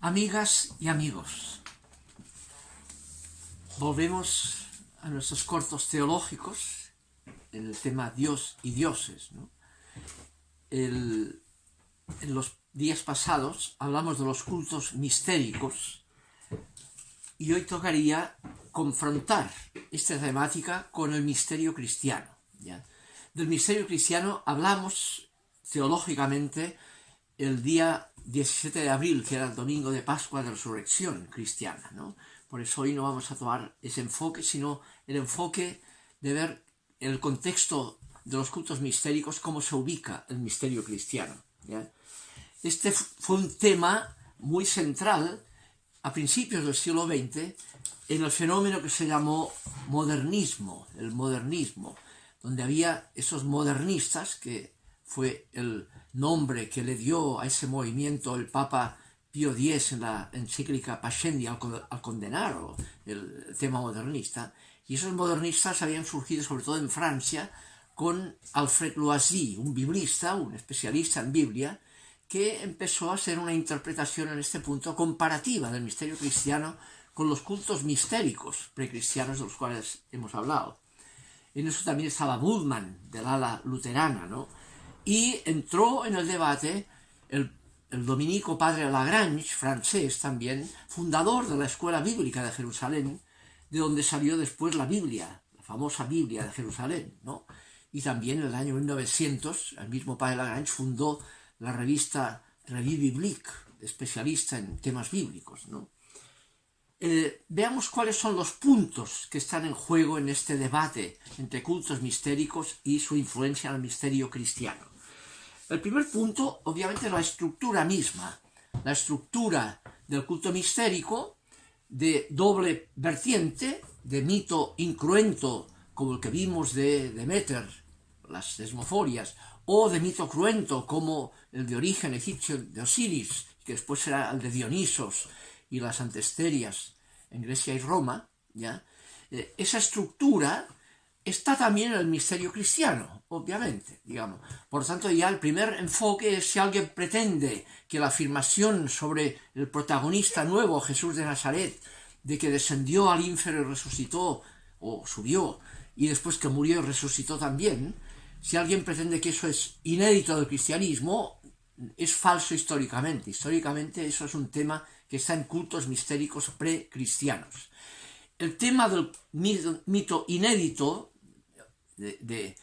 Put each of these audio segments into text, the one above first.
Amigas y amigos, volvemos a nuestros cortos teológicos en el tema Dios y dioses, ¿no? En los días pasados hablamos de los cultos mistéricos y hoy tocaría confrontar esta temática con el misterio cristiano, ¿ya? Del misterio cristiano hablamos teológicamente el día 17 de abril, que era el domingo de Pascua de Resurrección cristiana, ¿no? Por eso hoy no vamos a tomar ese enfoque, sino el enfoque de ver el contexto de los cultos mistéricos, cómo se ubica el misterio cristiano, ¿ya? Este fue un tema muy central a principios del siglo XX en el fenómeno que se llamó modernismo, el modernismo, donde había esos modernistas, que fue el nombre que le dio a ese movimiento el Papa Pío X en la encíclica Pascendi al condenar el tema modernista. Y esos modernistas habían surgido sobre todo en Francia con Alfred Loisy, un biblista, un especialista en Biblia, que empezó a hacer una interpretación en este punto comparativa del misterio cristiano con los cultos mistéricos precristianos de los cuales hemos hablado. En eso también estaba Bultmann, del ala luterana, ¿no? Y entró en el debate el dominico padre Lagrange, francés también, fundador de la Escuela Bíblica de Jerusalén, de donde salió después la Biblia, la famosa Biblia de Jerusalén, ¿no? Y también en el año 1900, el mismo padre Lagrange fundó la revista Revue Biblique, especialista en temas bíblicos, ¿no? Veamos cuáles son los puntos que están en juego en este debate entre cultos mistéricos y su influencia en el misterio cristiano. El primer punto, obviamente, es la estructura misma, la estructura del culto mistérico de doble vertiente, de mito incruento, como el que vimos de Demeter, las desmoforias, o de mito cruento, como el de origen egipcio de Osiris, que después será el de Dionisos y las antesterias en Grecia y Roma, ¿ya? Esa estructura está también en el misterio cristiano, obviamente, digamos. Por lo tanto, ya el primer enfoque es si alguien pretende que la afirmación sobre el protagonista nuevo, Jesús de Nazaret, de que descendió al infierno y resucitó, o subió, y después que murió y resucitó también, si alguien pretende que eso es inédito del cristianismo, es falso históricamente. Históricamente eso es un tema que está en cultos mistéricos precristianos. El tema del mito inédito, de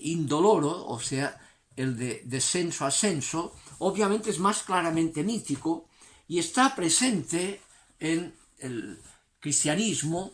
indoloro, o sea, el de descenso-ascenso, obviamente es más claramente mítico y está presente en el cristianismo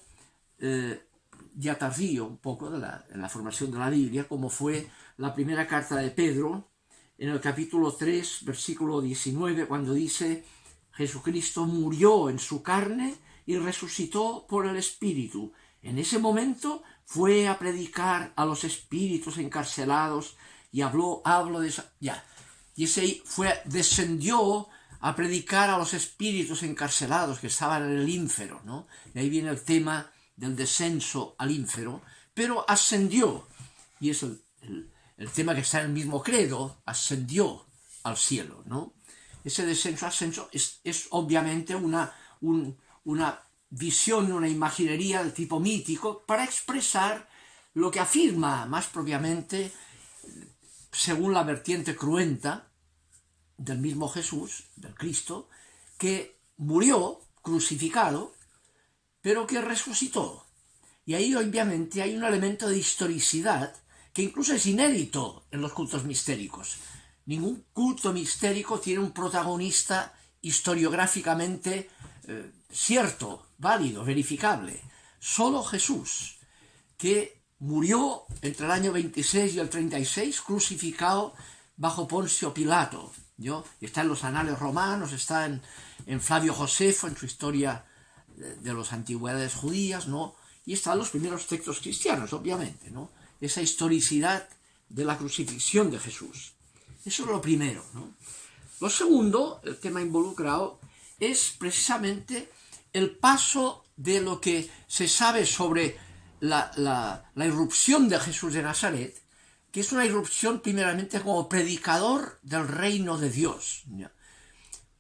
ya tardío, un poco en la formación de la Biblia, como fue la primera carta de Pedro, en el capítulo 3, versículo 19, cuando dice: Jesucristo murió en su carne y resucitó por el Espíritu. En ese momento fue a predicar a los espíritus encarcelados y habló de esa, ya. Y ese descendió a predicar a los espíritus encarcelados que estaban en el ínfero, ¿no? Y ahí viene el tema del descenso al ínfero, pero ascendió, y es el tema que está en el mismo credo, ascendió al cielo, ¿no? Ese descenso-ascenso es obviamente una visión, una imaginería del tipo mítico para expresar lo que afirma más propiamente, según la vertiente cruenta del mismo Jesús, del Cristo, que murió crucificado, pero que resucitó. Y ahí obviamente hay un elemento de historicidad que incluso es inédito en los cultos mistéricos. Ningún culto mistérico tiene un protagonista historiográficamente cierto, válido, verificable. Solo Jesús, que murió entre el año 26 y el 36, crucificado bajo Poncio Pilato, ¿no? Está en los anales romanos, está en Flavio Josefo, en su historia de las antigüedades judías, ¿no? Y están los primeros textos cristianos, obviamente, ¿no? Esa historicidad de la crucifixión de Jesús. Eso es lo primero, ¿no? Lo segundo, el tema involucrado, es precisamente el paso de lo que se sabe sobre la irrupción de Jesús de Nazaret, que es una irrupción primeramente como predicador del reino de Dios.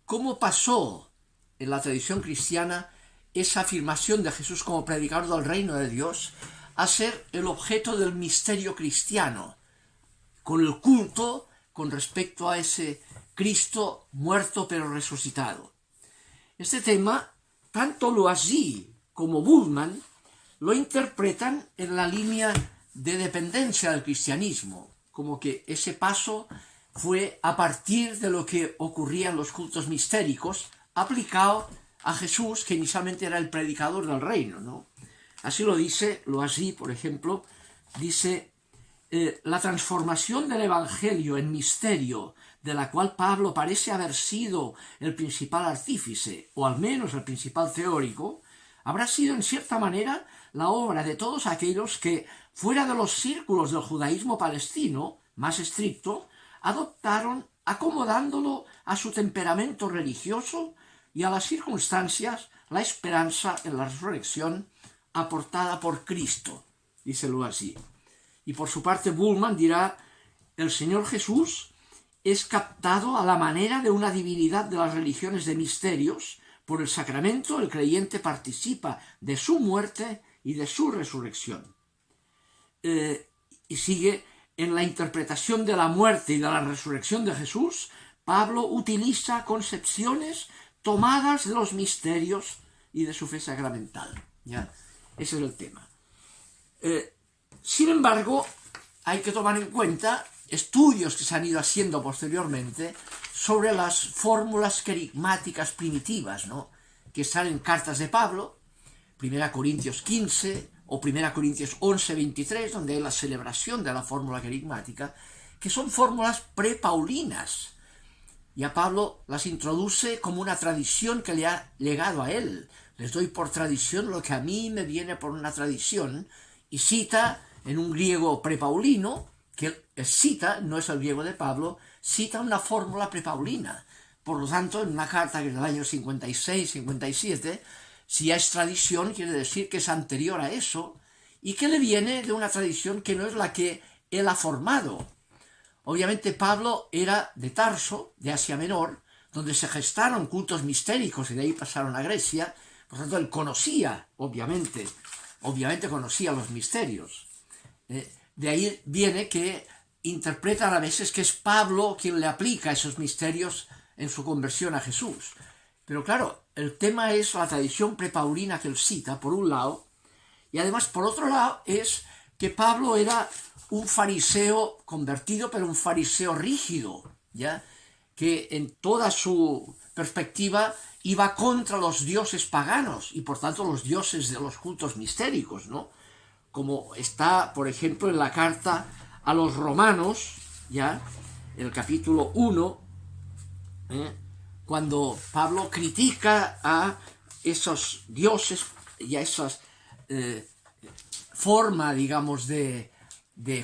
¿Cómo pasó en la tradición cristiana esa afirmación de Jesús como predicador del reino de Dios a ser el objeto del misterio cristiano, con el culto con respecto a ese Cristo muerto pero resucitado. Este tema, tanto Loisy como Bultmann lo interpretan en la línea de dependencia del cristianismo, como que ese paso fue a partir de lo que ocurría en los cultos mistéricos, aplicado a Jesús, que inicialmente era el predicador del reino, ¿no? Así lo dice Loisy, por ejemplo, dice: la transformación del Evangelio en misterio, de la cual Pablo parece haber sido el principal artífice, o al menos el principal teórico, habrá sido en cierta manera la obra de todos aquellos que, fuera de los círculos del judaísmo palestino más estricto, adoptaron, acomodándolo a su temperamento religioso y a las circunstancias, la esperanza en la resurrección aportada por Cristo, díselo así. Y por su parte Bultmann dirá: el Señor Jesús es captado a la manera de una divinidad de las religiones de misterios. Por el sacramento el creyente participa de su muerte y de su resurrección. Y sigue: en la interpretación de la muerte y de la resurrección de Jesús, Pablo utiliza concepciones tomadas de los misterios y de su fe sacramental. ¿Ya? Ese es el tema. Sin embargo, hay que tomar en cuenta estudios que se han ido haciendo posteriormente sobre las fórmulas querigmáticas primitivas, ¿no?, que están en cartas de Pablo, 1 Corintios 15 o 1 Corintios 11, 23, donde hay la celebración de la fórmula querigmática, que son fórmulas prepaulinas. Y a Pablo las introduce como una tradición que le ha legado a él. Les doy por tradición lo que a mí me viene por una tradición, y cita en un griego prepaulino, que cita, no es el griego de Pablo, cita una fórmula prepaulina. Por lo tanto, en una carta que es del año 56, 57, si ya es tradición, quiere decir que es anterior a eso, y que le viene de una tradición que no es la que él ha formado. Obviamente Pablo era de Tarso, de Asia Menor, donde se gestaron cultos mistéricos y de ahí pasaron a Grecia. Por tanto, él conocía, obviamente conocía los misterios. De ahí viene que interpretan a veces que es Pablo quien le aplica esos misterios en su conversión a Jesús. Pero claro, el tema es la tradición prepaulina que él cita, por un lado, y además, por otro lado, es que Pablo era un fariseo convertido, pero un fariseo rígido, ¿ya?, que en toda su perspectiva iba contra los dioses paganos y por tanto los dioses de los cultos mistéricos, ¿no? Como está, por ejemplo, en la carta a los romanos, ya, el capítulo 1, cuando Pablo critica a esos dioses y a esas forma, digamos, de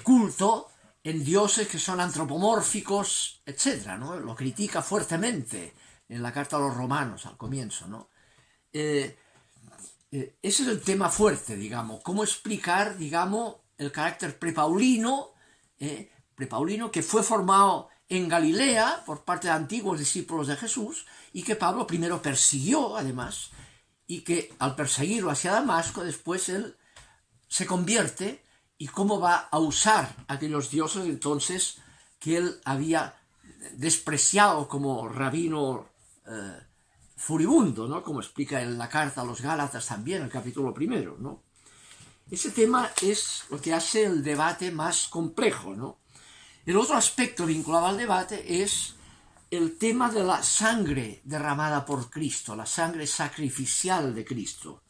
culto en dioses que son antropomórficos, etc., ¿no? Lo critica fuertemente en la carta a los romanos al comienzo, ¿no? Ese es el tema fuerte, digamos, cómo explicar, digamos, el carácter prepaulino que fue formado en Galilea por parte de antiguos discípulos de Jesús y que Pablo primero persiguió, además, y que al perseguirlo hacia Damasco, después él se convierte, y cómo va a usar aquellos dioses entonces que él había despreciado como rabino furibundo, ¿no?, como explica en la carta a los Gálatas también, el capítulo 1, ¿no? Ese tema es lo que hace el debate más complejo, ¿no? El otro aspecto vinculado al debate es el tema de la sangre derramada por Cristo, la sangre sacrificial de Cristo.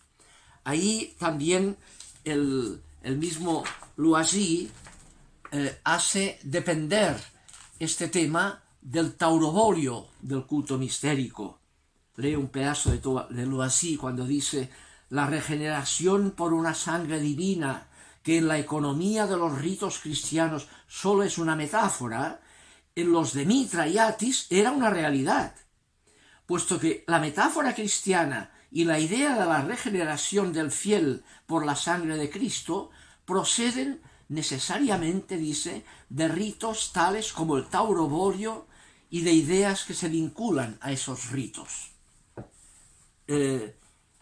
Ahí también el mismo Loisy hace depender este tema del taurobolio del culto mistérico. Lee un pedazo de Loisy cuando dice: la regeneración por una sangre divina, que en la economía de los ritos cristianos solo es una metáfora, en los de Mitra y Atis era una realidad, puesto que la metáfora cristiana y la idea de la regeneración del fiel por la sangre de Cristo proceden necesariamente, dice, de ritos tales como el taurobolio y de ideas que se vinculan a esos ritos.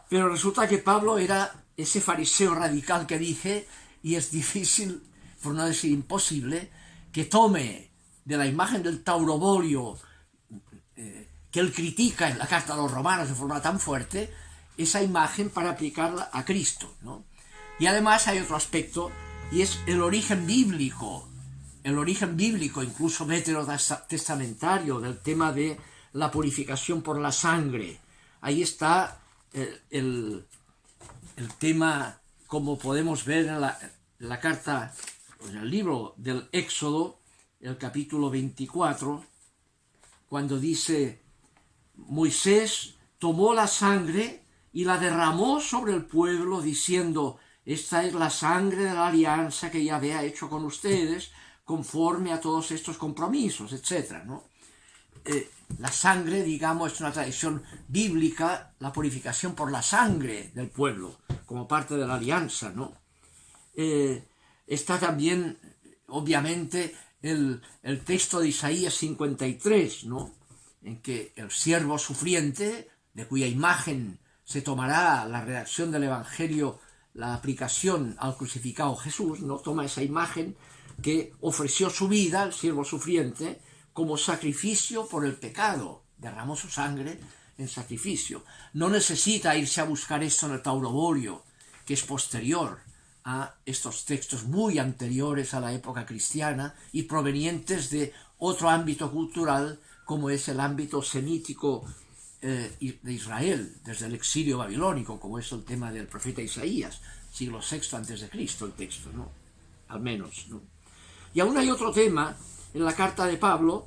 Pero resulta que Pablo era ese fariseo radical que dije, y es difícil, por no decir imposible, que tome de la imagen del taurobolio que él critica en la carta a los romanos de forma tan fuerte, esa imagen para aplicarla a Cristo, ¿no? Y además hay otro aspecto, y es el origen bíblico, incluso veterotestamentario, del tema de la purificación por la sangre. Ahí está el tema, como podemos ver en la carta, en el libro del Éxodo, el capítulo 24, cuando dice: Moisés tomó la sangre y la derramó sobre el pueblo, diciendo: esta es la sangre de la alianza que Yahvé ha hecho con ustedes, conforme a todos estos compromisos, etc., ¿no? La sangre, digamos, es una tradición bíblica, la purificación por la sangre del pueblo, como parte de la alianza, ¿no? Está también, obviamente, el texto de Isaías 53, ¿no? En que el siervo sufriente, de cuya imagen se tomará la redacción del Evangelio, la aplicación al crucificado Jesús, ¿no? Toma esa imagen que ofreció su vida, el siervo sufriente, como sacrificio por el pecado, derramó su sangre en sacrificio. No necesita irse a buscar esto en el taurobolio, que es posterior a estos textos muy anteriores a la época cristiana y provenientes de otro ámbito cultural, como es el ámbito semítico de Israel, desde el exilio babilónico, como es el tema del profeta Isaías, siglo VI a.C., el texto, ¿no? Al menos, ¿no? Y aún hay otro tema en la carta de Pablo,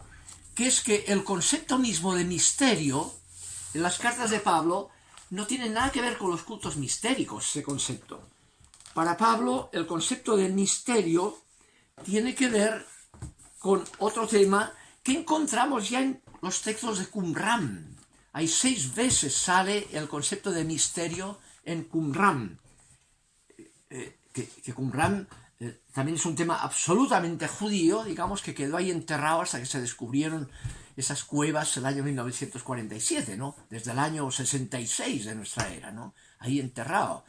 que es que el concepto mismo de misterio, en las cartas de Pablo, no tiene nada que ver con los cultos mistéricos, ese concepto. Para Pablo, el concepto de misterio tiene que ver con otro tema que encontramos ya en los textos de Qumran. Hay 6 veces sale el concepto de misterio en Qumran. Que Qumran también es un tema absolutamente judío, digamos, que quedó ahí enterrado hasta que se descubrieron esas cuevas en el año 1947, ¿no? Desde el año 66 de nuestra era, ¿no? Ahí enterrado.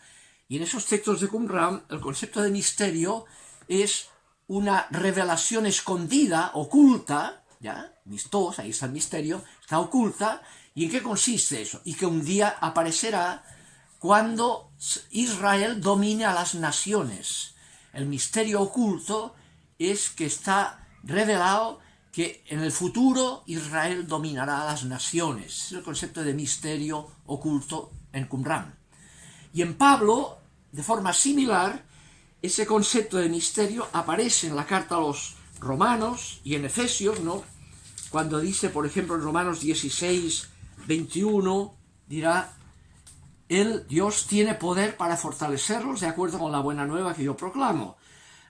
Y en esos textos de Qumran, el concepto de misterio es una revelación escondida, oculta, ¿ya? Mistos, ahí está el misterio, está oculta. ¿Y en qué consiste eso? Y que un día aparecerá cuando Israel domine a las naciones. El misterio oculto es que está revelado que en el futuro Israel dominará a las naciones. Es el concepto de misterio oculto en Qumran. Y en Pablo, de forma similar, ese concepto de misterio aparece en la carta a los Romanos y en Efesios, ¿no? Cuando dice, por ejemplo, en Romanos 16, 21, dirá: Dios tiene poder para fortalecerlos de acuerdo con la buena nueva que yo proclamo,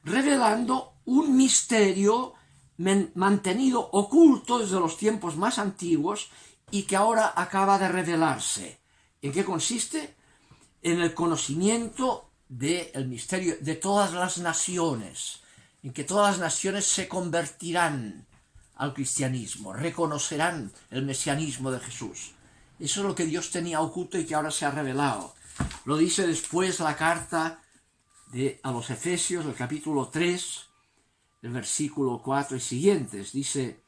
revelando un misterio mantenido oculto desde los tiempos más antiguos y que ahora acaba de revelarse. ¿En qué consiste? En el conocimiento del misterio de todas las naciones, en que todas las naciones se convertirán al cristianismo, reconocerán el mesianismo de Jesús. Eso es lo que Dios tenía oculto y que ahora se ha revelado. Lo dice después la carta a los Efesios, el capítulo 3, el versículo 4 y siguientes. Dice: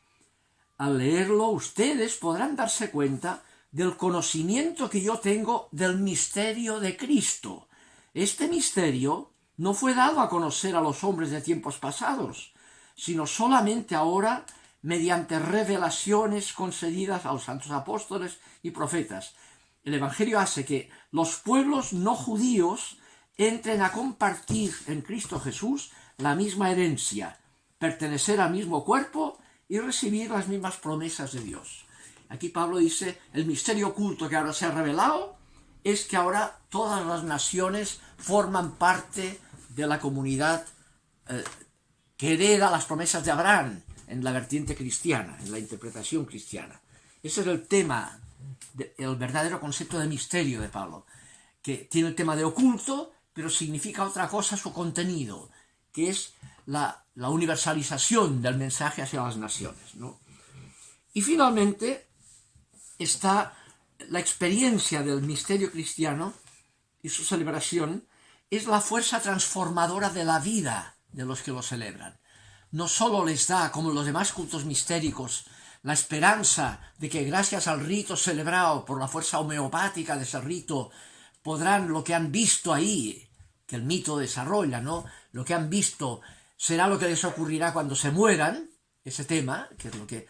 al leerlo ustedes podrán darse cuenta del conocimiento que yo tengo del misterio de Cristo. Este misterio no fue dado a conocer a los hombres de tiempos pasados, sino solamente ahora mediante revelaciones concedidas a los santos apóstoles y profetas. El Evangelio hace que los pueblos no judíos entren a compartir en Cristo Jesús la misma herencia, pertenecer al mismo cuerpo y recibir las mismas promesas de Dios. Aquí Pablo dice, el misterio oculto que ahora se ha revelado es que ahora todas las naciones forman parte de la comunidad que hereda las promesas de Abraham en la vertiente cristiana, en la interpretación cristiana. Ese es el tema, el verdadero concepto de misterio de Pablo, que tiene el tema de oculto, pero significa otra cosa su contenido, que es la universalización del mensaje hacia las naciones, ¿no? Y finalmente está la experiencia del misterio cristiano y su celebración es la fuerza transformadora de la vida de los que lo celebran. No solo les da, como los demás cultos mistéricos, la esperanza de que gracias al rito celebrado por la fuerza homeopática de ese rito podrán lo que han visto ahí, que el mito desarrolla, ¿no? Lo que han visto será lo que les ocurrirá cuando se mueran, ese tema, que es lo que...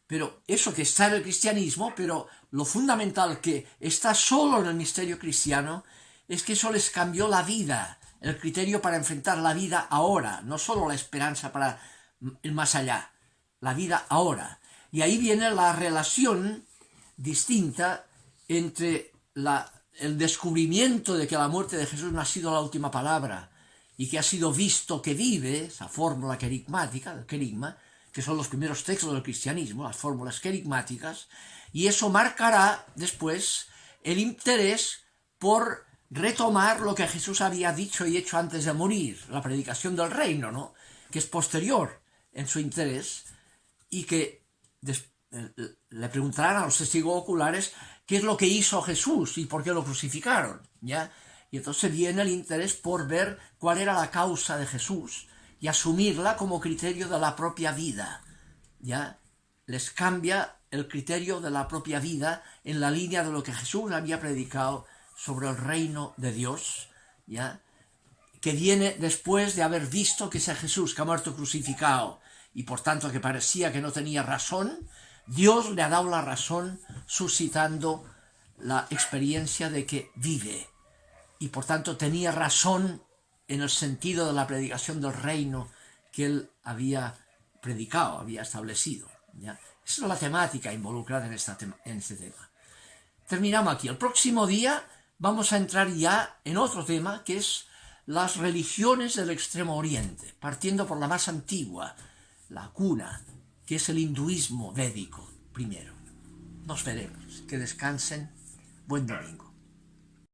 Pero eso que está en el cristianismo, pero lo fundamental que está solo en el misterio cristiano es que eso les cambió la vida, el criterio para enfrentar la vida ahora, no solo la esperanza para el más allá, la vida ahora. Y ahí viene la relación distinta entre el descubrimiento de que la muerte de Jesús no ha sido la última palabra y que ha sido visto que vive, esa fórmula querigmática, el querigma, que son los primeros textos del cristianismo, las fórmulas querigmáticas, y eso marcará después el interés por retomar lo que Jesús había dicho y hecho antes de morir, la predicación del reino, ¿no? Que es posterior en su interés, y que le preguntarán a los testigos oculares qué es lo que hizo Jesús y por qué lo crucificaron, ¿ya? Y entonces viene el interés por ver cuál era la causa de Jesús y asumirla como criterio de la propia vida, ¿ya? Les cambia el criterio de la propia vida en la línea de lo que Jesús había predicado sobre el reino de Dios, ¿ya? Que viene después de haber visto que ese Jesús que ha muerto crucificado y por tanto que parecía que no tenía razón, Dios le ha dado la razón suscitando la experiencia de que vive y por tanto tenía razón en el sentido de la predicación del reino que él había predicado, había establecido, ¿ya? Esa es la temática involucrada en este tema. Terminamos aquí. El próximo día vamos a entrar ya en otro tema que es las religiones del Extremo Oriente, partiendo por la más antigua, la cuna, que es el hinduismo védico primero. Nos veremos. Que descansen. Buen domingo.